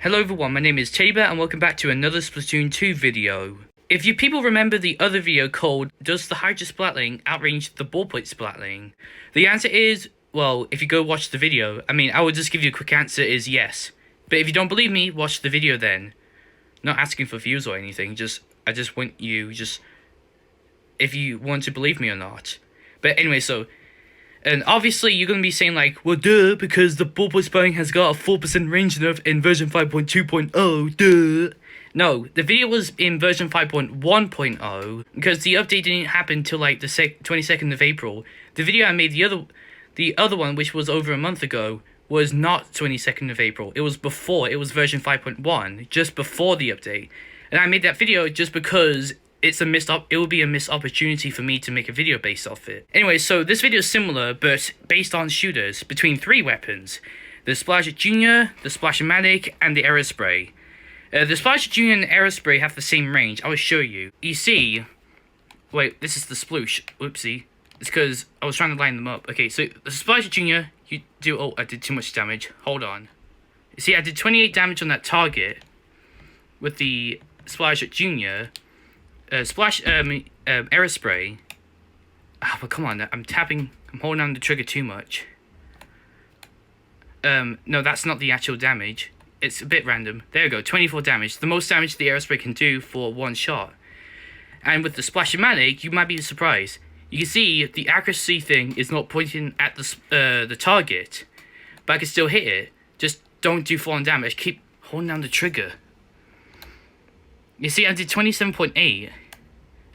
Hello everyone, my name is Teddybear and welcome back to another Splatoon 2 video. If you people remember the other video called Does the Hydra Splatling Outrange the Ballpoint Splatling? The answer is, well, if you go watch the video, I will just give you a quick answer is yes. But if you don't believe me, watch the video then. Not asking for views or anything, I just want you, if you want to believe me or not. But anyway, and obviously you're going to be saying like, well duh, because the ballpoint splatling has got a 4% range nerf in version 5.2.0, duh. No, the video was in version 5.1.0, because the update didn't happen till like the 22nd of April. The video I made, the other one, which was over a month ago, was not 22nd of April. It was before, it was version 5.1, just before the update. And I made that video just because it would be a missed opportunity for me to make a video based off it. Anyway, so this video is similar, but based on shooters between 3 weapons. The Splash Jr., the Splash-o-matic, and the Aerospray. The Splash Jr. and Aerospray have the same range. I will show you. You see, wait, this is the sploosh. Whoopsie. It's because I was trying to line them up. Okay, so the Splash Jr., oh, I did too much damage. Hold on. You see, I did 28 damage on that target with the Splash Jr., Aerospray. But come on, I'm holding on the trigger too much. No, that's not the actual damage. It's a bit random. There we go, 24 damage. The most damage the Aerospray can do for one shot. And with the Splash-o-matic, you might be surprised. You can see the accuracy thing is not pointing at the target, but I can still hit it. Just don't do full-on damage. Keep holding down the trigger. You see, I did 27.8, and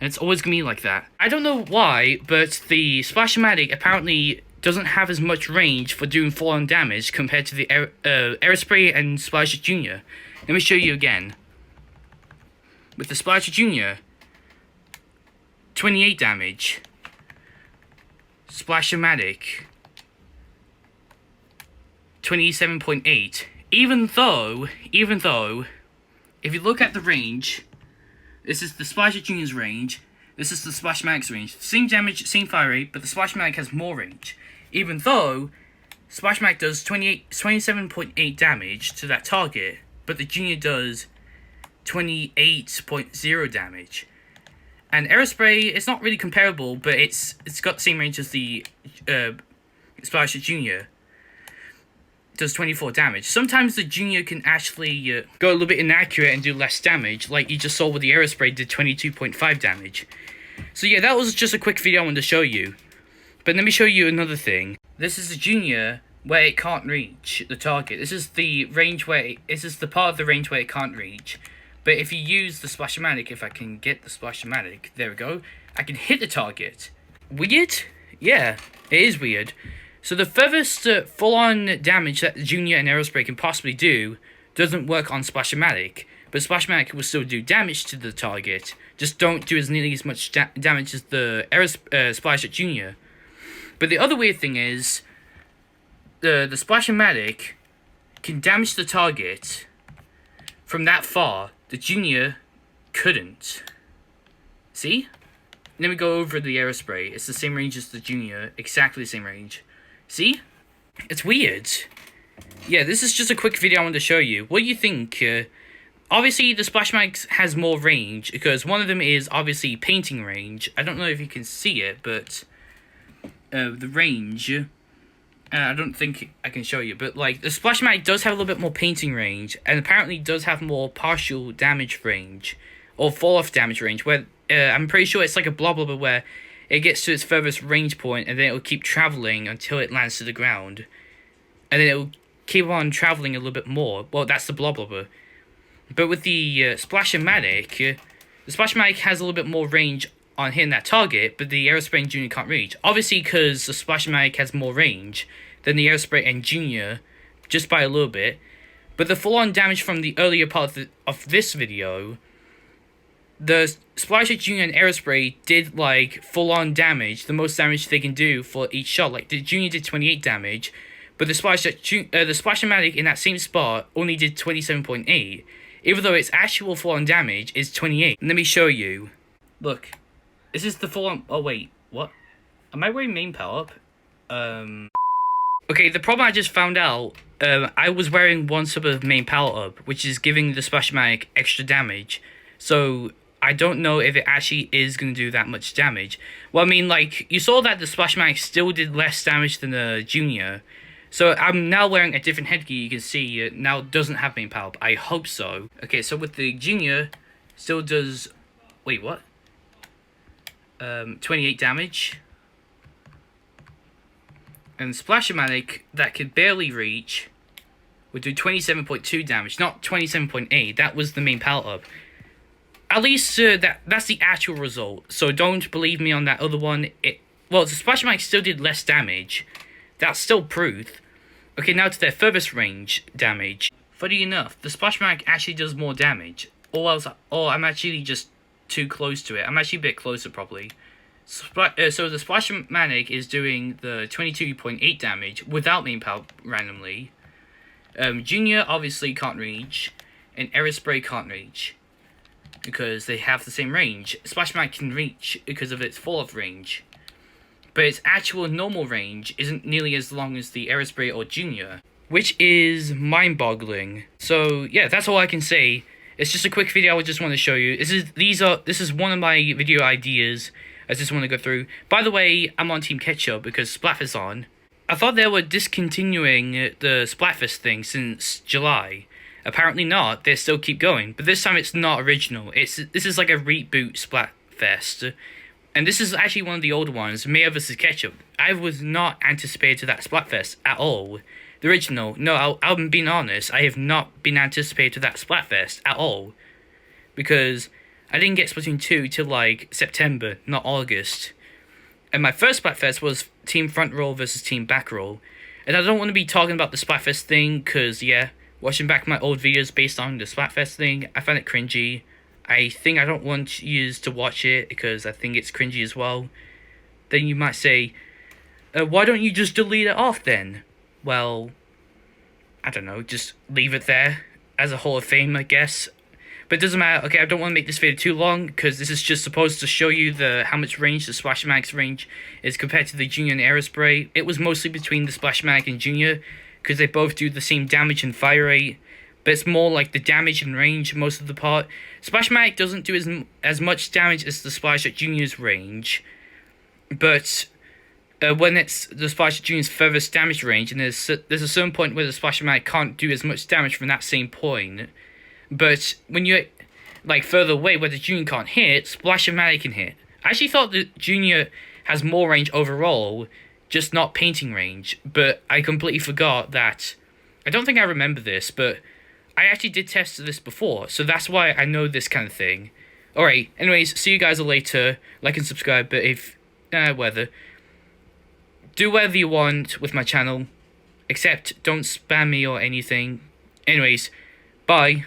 it's always gonna be like that. I don't know why, but the Splash-o-matic apparently doesn't have as much range for doing full-on damage compared to the Aerospray and Splash Jr. Let me show you again. With the Splash Jr., 28 damage. Splash-o-matic, 27.8. Even though, if you look at the range, this is the Splash Jr.'s range, this is the Splash-o-matic's range. Same damage, same fire rate, but the Splash-o-matic has more range. Even though Splash-o-matic does 27.8 damage to that target, but the Junior does 28.0 damage. And Aerospray, it's not really comparable, but it's got the same range as the Splash Jr. Does 24 damage. Sometimes the Junior can actually go a little bit inaccurate and do less damage, like you just saw with the Aerospray did 22.5 damage. So yeah, that was just a quick video I wanted to show you. But let me show you another thing. This is the Junior where it can't reach the target. This is the range this is the part of the range where it can't reach. But if you use the Splash-o-matic, if I can get the Splash-o-matic, there we go, I can hit the target. Weird? Yeah, it is weird. So the furthest full-on damage that Junior and Aerospray can possibly do doesn't work on Splash-o-matic, but Splash-o-matic will still do damage to the target, just don't do as nearly as much damage as the Splash Junior. But the other weird thing is, the Splash-o-matic can damage the target from that far. The Junior couldn't. See? Then we go over the Aerospray. It's the same range as the Junior. Exactly the same range. See? It's weird. Yeah, this is just a quick video I wanted to show you. What do you think? Obviously, the Splash-o-matic has more range, because one of them is obviously painting range. I don't know if you can see it, but the range, I don't think I can show you, but like the Splash-o-matic does have a little bit more painting range, and apparently does have more partial damage range, or fall-off damage range, where I'm pretty sure it's like a blob where it gets to its furthest range point, and then it will keep traveling until it lands to the ground, and then it will keep on traveling a little bit more. Well, that's the blob. But with the Splash-o-matic, the Splash-o-matic has a little bit more range on hitting that target, but the Aerospray and Junior can't reach. Obviously, because the Splash-o-matic has more range than the Aerospray and Junior, just by a little bit. But the full-on damage from the earlier part of this video, the Splash Junior and Aerospray did like full-on damage, the most damage they can do for each shot. Like the Junior did 28 damage, but the Splash-o-matic in that same spot only did 27.8, even though its actual full-on damage is 28. Let me show you. Look. This is the full-on... Oh, wait. What? Am I wearing main power-up? Okay, the problem I just found out I was wearing one sub of main power up, which is giving the Splash-o-matic extra damage. So I don't know if it actually is going to do that much damage. Well, I mean, like, you saw that the Splash-o-matic still did less damage than the Junior. So I'm now wearing a different headgear. You can see it now doesn't have main power up. I hope so. Okay, so with the Junior, still does... Wait, what? 28 damage. And Splash-o-matic, that could barely reach, would do 27.2 damage, not 27.8. That was the main power up. At least that's the actual result. So don't believe me on that other one. Well, the Splash-o-matic still did less damage. That's still proof. Okay, now to their furthest range damage. Funny enough, the Splash-o-matic actually does more damage. Or I'm actually just too close to it. I'm actually a bit closer, probably. So the Splash-o-matic is doing the 22.8 damage without main power randomly. Junior obviously can't reach, and Aerospray can't reach because they have the same range. Splash-o-matic can reach because of its fall-off range, but its actual normal range isn't nearly as long as the Aerospray or Junior, which is mind-boggling. So yeah, that's all I can say. It's just a quick video I just want to show you. This is one of my video ideas. I just want to go through. By the way, I'm on Team Ketchup because Splatfest on. I thought they were discontinuing the Splatfest thing since July. Apparently not. They still keep going. But this time it's not original. This is like a reboot Splatfest. And this is actually one of the older ones, Mayo vs. Ketchup. I was not anticipated to that Splatfest at all. The original. No, I'm being honest. I have not been anticipated to that Splatfest at all. Because I didn't get Splatoon 2 till like September, not August. And my first Splatfest was Team Front Row versus Team Back Row. And I don't want to be talking about the Splatfest thing, because, yeah, watching back my old videos based on the Splatfest thing, I find it cringy. I think I don't want you to watch it, because I think it's cringy as well. Then you might say, why don't you just delete it off then? Well, I don't know, just leave it there as a Hall of Fame, I guess. But it doesn't matter. Okay, I don't want to make this video too long, because this is just supposed to show you how much range the Splash-o-matic's range is compared to the Junior and Aerospray. It was mostly between the Splash-o-matic and Junior, because they both do the same damage and fire rate. But it's more like the damage and range most of the part. Splash-o-matic doesn't do as much damage as the Splash at Junior's range. But when it's the Splash at Junior's furthest damage range, and there's a certain point where the Splash-o-matic can't do as much damage from that same point. But when you're, like, further away where the Junior can't hit, Splash-o-matic can hit. I actually thought the Junior has more range overall, just not painting range. But I completely forgot that. I don't think I remember this, but I actually did test this before. So that's why I know this kind of thing. Alright, anyways, see you guys later. Like and subscribe, but if, whether. Do whatever you want with my channel. Except don't spam me or anything. Anyways, bye.